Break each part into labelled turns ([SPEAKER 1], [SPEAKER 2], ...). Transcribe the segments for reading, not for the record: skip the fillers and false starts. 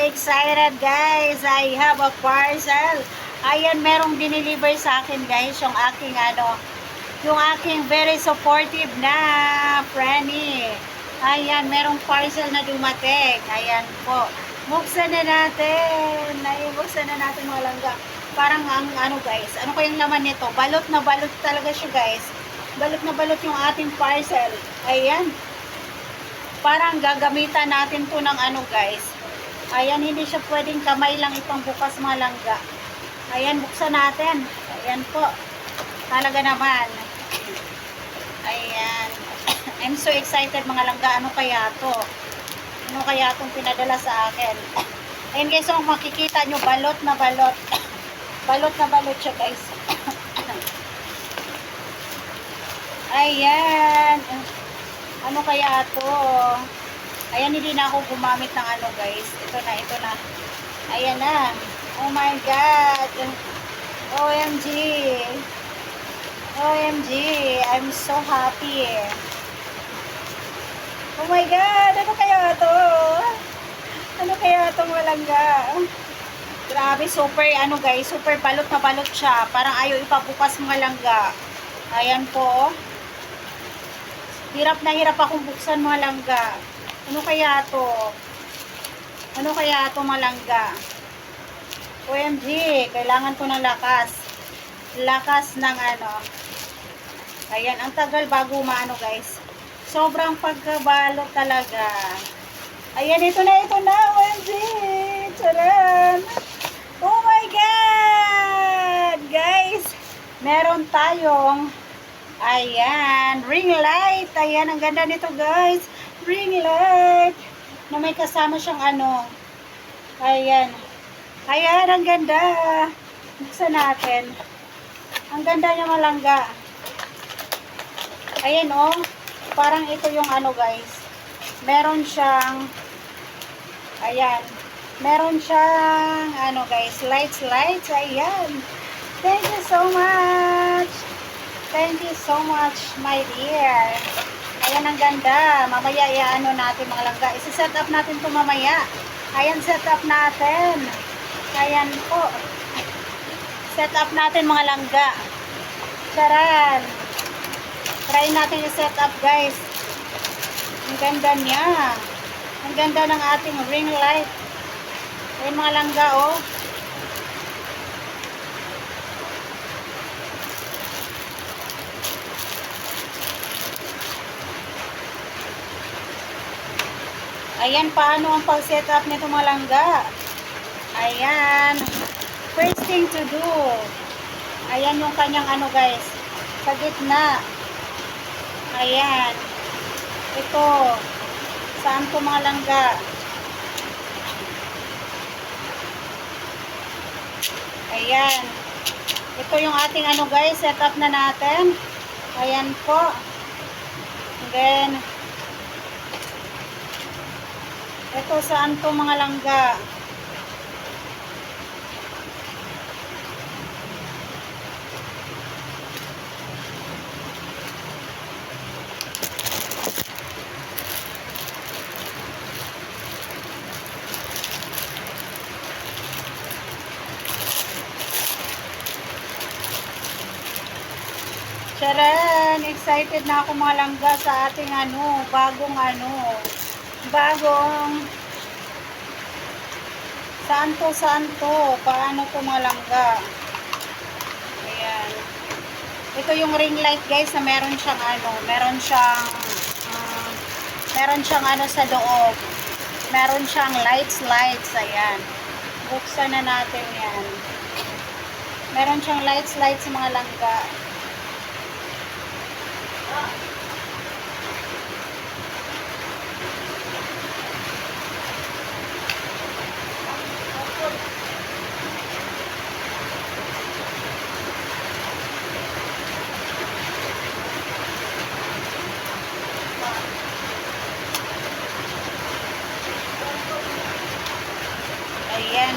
[SPEAKER 1] excited guys. I have a parcel. Ayan, merong dineliver sa akin guys. Yung aking very supportive na Franny. Ayan, merong parcel na dumating. Ayan po. Buksan na natin. Buksan na natin mga langga. Parang guys. Ano kayang laman nito? Balot na balot talaga siya guys. Balot na balot yung ating parcel. Ayan. Parang gagamitan natin to ng guys. Ayan, hindi siya pwedeng kamay lang ipangbukas mga langga. Ayan, buksan natin. Ayan po. Talaga naman. Ayan. I'm so excited mga langga. Ano kaya to? Ano kaya itong pinadala sa akin? Ayan guys, so makikita nyo, balot na balot. Balot na balot siya guys. Ayan. Ano kaya to? Ayan, hindi na ako gumamit ng guys. Ito na. Ayan na. Oh my God. OMG. OMG. I'm so happy. Oh my God. Ano kaya to? Ano kaya itong malangga? Grabe, super guys. Super balot na balot siya. Parang ayaw ipabukas mga langga. Ayan po. Hirap na hirap akong buksan mga langga. Ano kaya to? Ano kaya to malangga? OMG, kailangan ko ng lakas. Lakas ng Ayan, ang tagal bago guys. Sobrang pagkabalot talaga. Ayan, ito na. OMG! Charan! Oh my God! Guys, meron tayong ayan, ring light. Ayan, ang ganda nito guys. Ring light na may kasama siyang ayan. Ayan, ang ganda. Buksan natin. Ang ganda niya malangga. Ayan parang ito yung guys. Meron siyang ayan. Meron siyang guys, lights. Ayan. Thank you so much. Thank you so much, my dear. Ayan, ang ganda. Mamaya natin mga langga. Isi-set up natin ito mamaya. Ayan, set up natin. Ayan po. Set up natin mga langga. Charan. Try natin i-set up guys. Ang ganda niya. Ang ganda ng ating ring light. Ayan mga langga Ayan, paano ang pag-set up nito mga langga? Ayan. First thing to do. Ayan yung kanyang guys. Sa gitna. Ayan. Ito. Saan to mga langga? Ayan. Ito yung ating guys. Set up na natin. Ayan po. And then, ito saan to mga langga? Charan! Excited na ako mga langga sa ating bagong saan to? Paano to mga langga? Ayan. Ito yung ring light guys na meron siyang sa loob. Meron siyang lights. Ayan. Buksan na natin yan. Meron siyang lights mga langga. Ayan.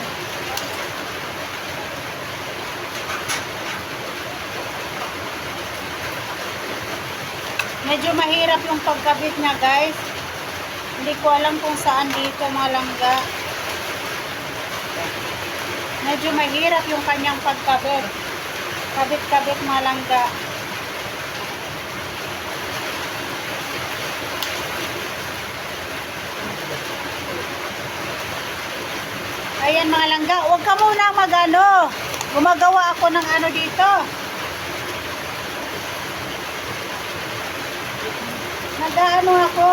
[SPEAKER 1] Medyo mahirap yung pagkabit niya guys. Hindi ko alam kung saan dito mga langga. Medyo mahirap yung kanyang pagkabit. Kabit-kabit mga langga. Ayan mga langga, huwag ka muna magano. Gumagawa ako ng ano dito. Nag-ano ako.